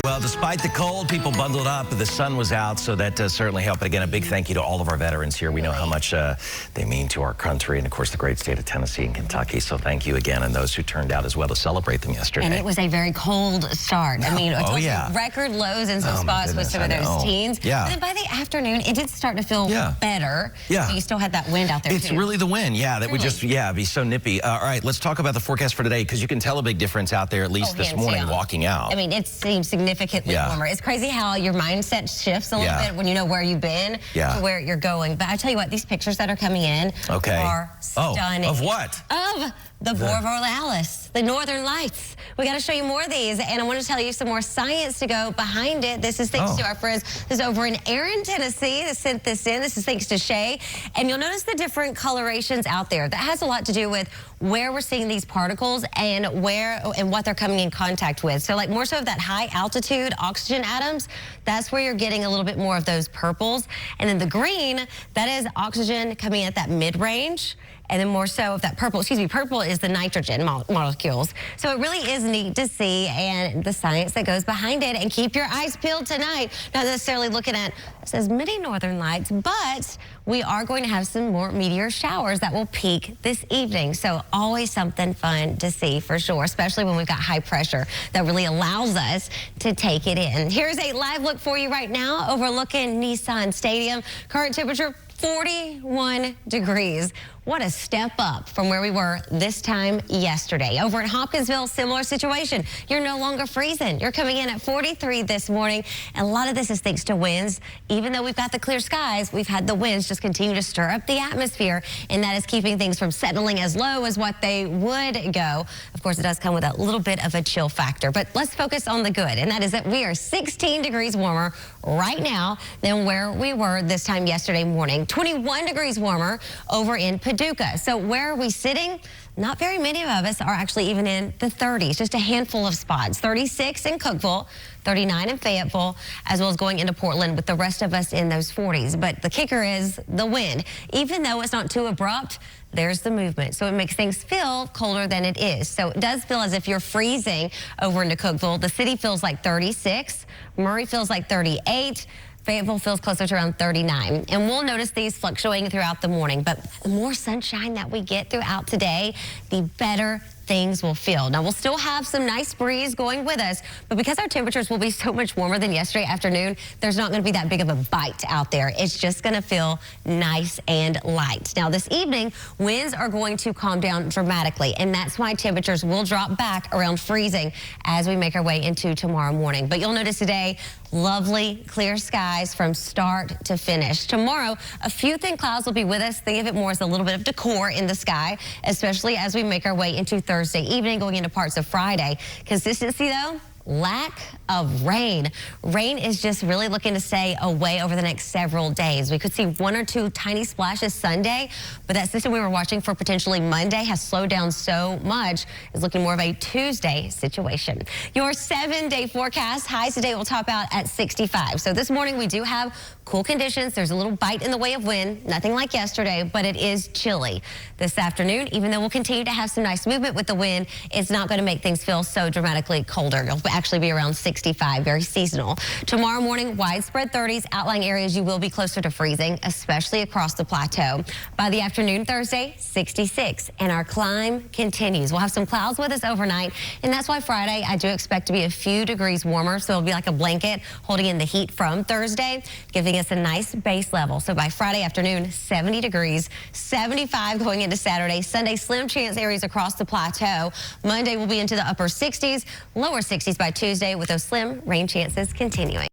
Well, despite the cold, people bundled up. The sun was out, so that certainly helped. But again, a big thank you to all of our veterans here. We know how much they mean to our country and, of course, the great state of Tennessee and Kentucky. So thank you again, and those who turned out as well to celebrate them yesterday. And it was a very cold start. I mean, record lows in some spots with some of those teens. Yeah. But then by the afternoon, it did start to feel better. Yeah. But you still had that wind out there, It's really the wind, that would just, be so nippy. All right, let's talk about the forecast for today, because you can tell a big difference out there, at least this morning, walking out. I mean, it seems significantly warmer. It's crazy how your mindset shifts a little bit when you know where you've been to where you're going. But I tell you what, these pictures that are coming in are stunning. Of what? Of the Borealis, the Northern Lights. We got to show you more of these, and I want to tell you some more science to go behind it. This is thanks to our friends. This is over in Erin, Tennessee, that sent this in. This is thanks to Shay. And you'll notice the different colorations out there. That has a lot to do with where we're seeing these particles and where and what they're coming in contact with. So like more so of that high altitude oxygen atoms, that's where you're getting a little bit more of those purples. And then the green, that is oxygen coming at that mid-range. And then more so of that purple, purple is the nitrogen molecules. So it really is neat to see and the science that goes behind it. And keep your eyes peeled tonight. Not necessarily looking at, it says mini northern lights, but we are going to have some more meteor showers that will peak this evening. So always something fun to see for sure, especially when we've got high pressure that really allows us to take it in. Here's a live look for you right now overlooking Nissan Stadium. Current temperature 41 degrees. What a step up from where we were this time yesterday. Over in Hopkinsville, similar situation. You're no longer freezing. You're coming in at 43 this morning. And a lot of this is thanks to winds. Even though we've got the clear skies, we've had the winds just continue to stir up the atmosphere. And that is keeping things from settling as low as what they would go. Of course, it does come with a little bit of a chill factor. But let's focus on the good. And that is that we are 16 degrees warmer right now than where we were this time yesterday morning. 21 degrees warmer over in Paducah. So where are we sitting? Not very many of us are actually even in the 30s, just a handful of spots. 36 in Cookeville, 39 in Fayetteville, as well as going into Portland with the rest of us in those 40s. But the kicker is the wind. Even though it's not too abrupt, there's the movement. So it makes things feel colder than it is. So it does feel as if you're freezing over into Cookeville. The city feels like 36. Murray feels like 38. Fayetteville feels closer to around 39. And we'll notice these fluctuating throughout the morning. But the more sunshine that we get throughout today, the better things will feel. Now, we'll still have some nice breeze going with us, but because our temperatures will be so much warmer than yesterday afternoon, there's not going to be that big of a bite out there. It's just going to feel nice and light. Now, this evening, winds are going to calm down dramatically, and that's why temperatures will drop back around freezing as we make our way into tomorrow morning. But you'll notice today, lovely clear skies from start to finish. Tomorrow, a few thin clouds will be with us. Think of it more as a little bit of decor in the sky, especially as we make our way into Thursday evening, going into parts of Friday. Consistency, though, lack of rain. Rain is just really looking to stay away over the next several days. We could see 1 or 2 tiny splashes Sunday, but that system we were watching for potentially Monday has slowed down so much. It's looking more of a Tuesday situation. Your 7-day forecast, highs today will top out at 65. So this morning we do have cool conditions. There's a little bite in the way of wind, nothing like yesterday, but it is chilly. This afternoon, even though we'll continue to have some nice movement with the wind, it's not going to make things feel so dramatically colder. It'll actually be around 65, very seasonal. Tomorrow morning, widespread 30s. Outlying areas, you will be closer to freezing, especially across the plateau. By the afternoon Thursday, 66, and our climb continues. We'll have some clouds with us overnight, and that's why Friday, I do expect to be a few degrees warmer, so it'll be like a blanket holding in the heat from Thursday, giving us a nice base level. So by Friday afternoon, 70 degrees, 75 going into Saturday. Sunday, slim chance areas across the plateau. Monday will be into the upper 60s, lower 60s by Tuesday, with those slim rain chances continuing.